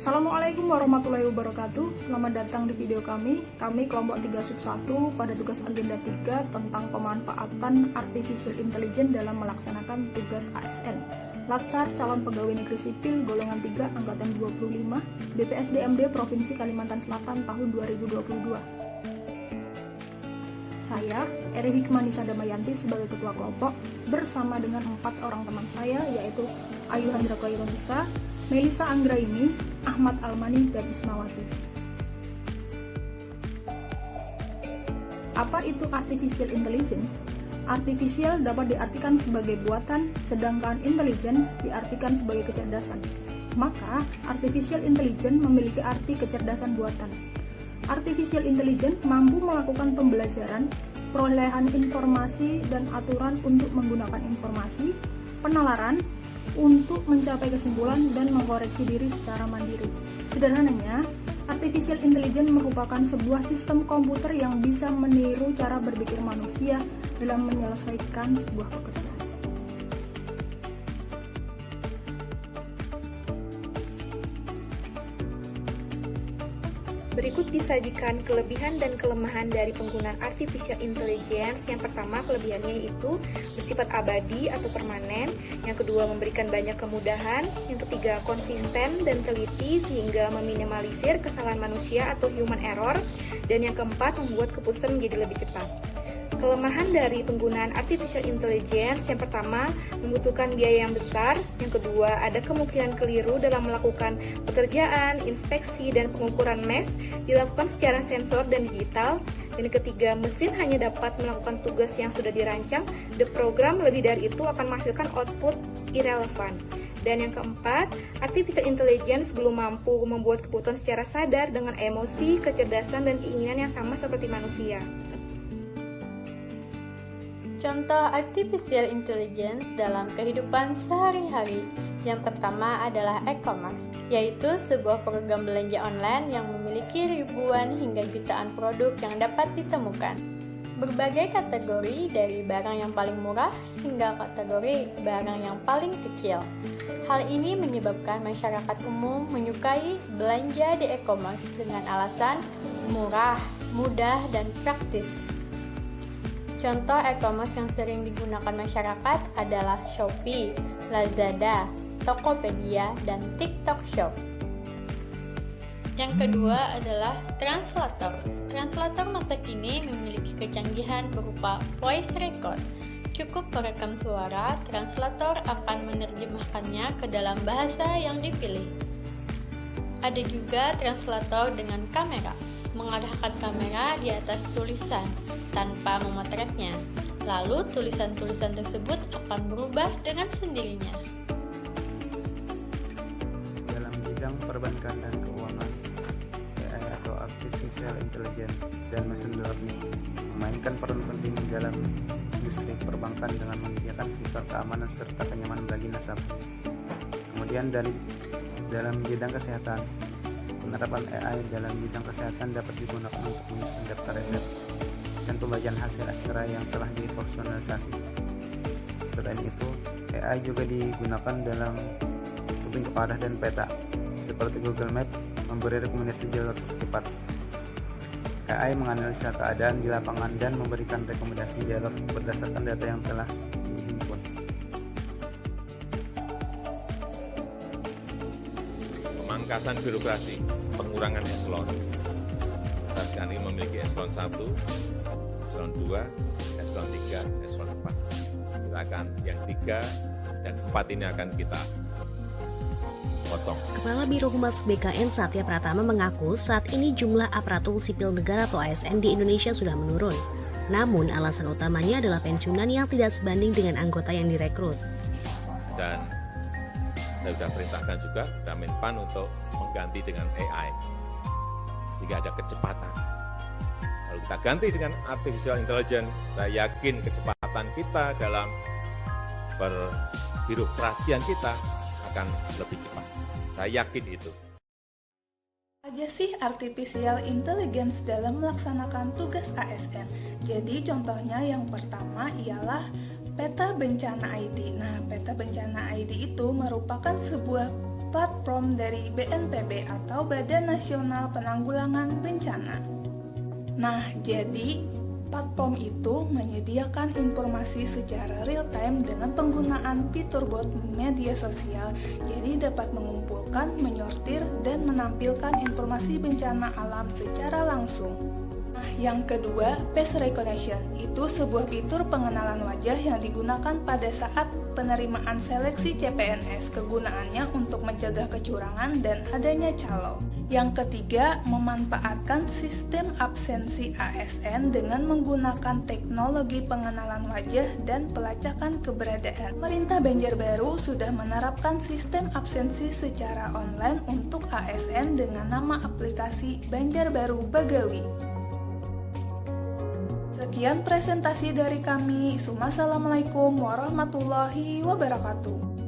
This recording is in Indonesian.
Assalamualaikum warahmatullahi wabarakatuh. Selamat datang di video kami. Kami kelompok 3/1 pada tugas agenda 3 tentang pemanfaatan Artificial Intelligence dalam melaksanakan tugas ASN. Latsar calon pegawai negeri sipil golongan 3 angkatan 25 BPSDMD Provinsi Kalimantan Selatan tahun 2022. Saya, Eri Hikmanisa Damayanti sebagai ketua kelompok bersama dengan 4 orang teman saya, yaitu Ayu Handra Khairunisa, Melisa Anggraini, Ahmad Almani, dan Ismawati. Apa itu Artificial Intelligence? Artificial dapat diartikan sebagai buatan, sedangkan intelligence diartikan sebagai kecerdasan. Maka, Artificial Intelligence memiliki arti kecerdasan buatan. Artificial Intelligence mampu melakukan pembelajaran, perolehan informasi, dan aturan untuk menggunakan informasi, penalaran, untuk mencapai kesimpulan dan mengkoreksi diri secara mandiri. Sederhananya, Artificial Intelligence merupakan sebuah sistem komputer yang bisa meniru cara berpikir manusia dalam menyelesaikan sebuah pekerjaan. Berikut disajikan kelebihan dan kelemahan dari penggunaan Artificial Intelligence. Yang pertama, kelebihannya yaitu bersifat abadi atau permanen. Yang kedua, memberikan banyak kemudahan. Yang ketiga, konsisten dan teliti sehingga meminimalisir kesalahan manusia atau human error. Dan yang keempat, membuat keputusan menjadi lebih cepat. Kelemahan dari penggunaan Artificial Intelligence, yang pertama, membutuhkan biaya yang besar. Yang kedua, ada kemungkinan keliru dalam melakukan pekerjaan, inspeksi, dan pengukuran MES dilakukan secara sensor dan digital. Dan yang ketiga, mesin hanya dapat melakukan tugas yang sudah dirancang. The program lebih dari itu akan menghasilkan output irrelevant. Dan yang keempat, Artificial Intelligence belum mampu membuat keputusan secara sadar dengan emosi, kecerdasan, dan keinginan yang sama seperti manusia. Contoh Artificial Intelligence dalam kehidupan sehari-hari. Yang pertama adalah e-commerce, yaitu sebuah program belanja online yang memiliki ribuan hingga jutaan produk yang dapat ditemukan. Berbagai kategori dari barang yang paling murah hingga kategori barang yang paling kecil. Hal ini menyebabkan masyarakat umum menyukai belanja di e-commerce dengan alasan murah, mudah, dan praktis. Contoh e-commerce yang sering digunakan masyarakat adalah Shopee, Lazada, Tokopedia, dan TikTok Shop. Yang kedua adalah translator. Translator masa kini memiliki kecanggihan berupa voice record. Cukup merekam suara, translator akan menerjemahkannya ke dalam bahasa yang dipilih. Ada juga translator dengan kamera, mengarahkan kamera di atas tulisan tanpa memotretnya. Lalu tulisan-tulisan tersebut akan berubah dengan sendirinya. Dalam bidang perbankan dan keuangan, AI atau Artificial Intelligence dan Machine Learning memainkan peran penting dalam industri perbankan dengan menyediakan fitur keamanan serta kenyamanan bagi nasabah. Kemudian dalam bidang kesehatan, penerapan AI dalam bidang kesehatan dapat digunakan untuk menyusun daftar resep dan pembacaan hasil X-ray yang telah dipersonalisasi. Selain itu, AI juga digunakan dalam tubing keparah dan peta, seperti Google Maps memberi rekomendasi jalur cepat. AI menganalisa keadaan di lapangan dan memberikan rekomendasi jalur berdasarkan data yang telah dihimpun. Pemangkasan birokrasi, pengurangan eselon. Kita sekarang ini memiliki eselon 1, eselon 2, eselon 3, eselon 4. Kita akan yang 3 dan 4 ini akan kita potong. Kepala Biro Humas BKN Satya Pratama mengaku saat ini jumlah aparatur sipil negara atau ASN di Indonesia sudah menurun. Namun alasan utamanya adalah pensiunan yang tidak sebanding dengan anggota yang direkrut. Dan saya sudah perintahkan juga kepada Menpan untuk mengganti dengan AI jika ada kecepatan. Kalau kita ganti dengan Artificial Intelligence, saya yakin kecepatan kita dalam berbirokrasian kita akan lebih cepat. Saya yakin itu. Aja sih Artificial Intelligence dalam melaksanakan tugas ASN. Jadi contohnya yang pertama ialah peta bencana ID. Nah, peta bencana ID itu merupakan sebuah platform dari BNPB atau Badan Nasional Penanggulangan Bencana. Nah, jadi platform itu menyediakan informasi secara real time dengan penggunaan fitur bot media sosial, jadi dapat mengumpulkan, menyortir, dan menampilkan informasi bencana alam secara langsung. Nah, yang kedua, face recognition, itu sebuah fitur pengenalan wajah yang digunakan pada saat penerimaan seleksi CPNS. Kegunaannya untuk mencegah kecurangan dan adanya calo. Yang ketiga, memanfaatkan sistem absensi ASN dengan menggunakan teknologi pengenalan wajah dan pelacakan keberadaan. Pemerintah Banjarbaru sudah menerapkan sistem absensi secara online untuk ASN dengan nama aplikasi Banjarbaru Bagawi. Sekian presentasi dari kami. Assalamualaikum warahmatullahi wabarakatuh.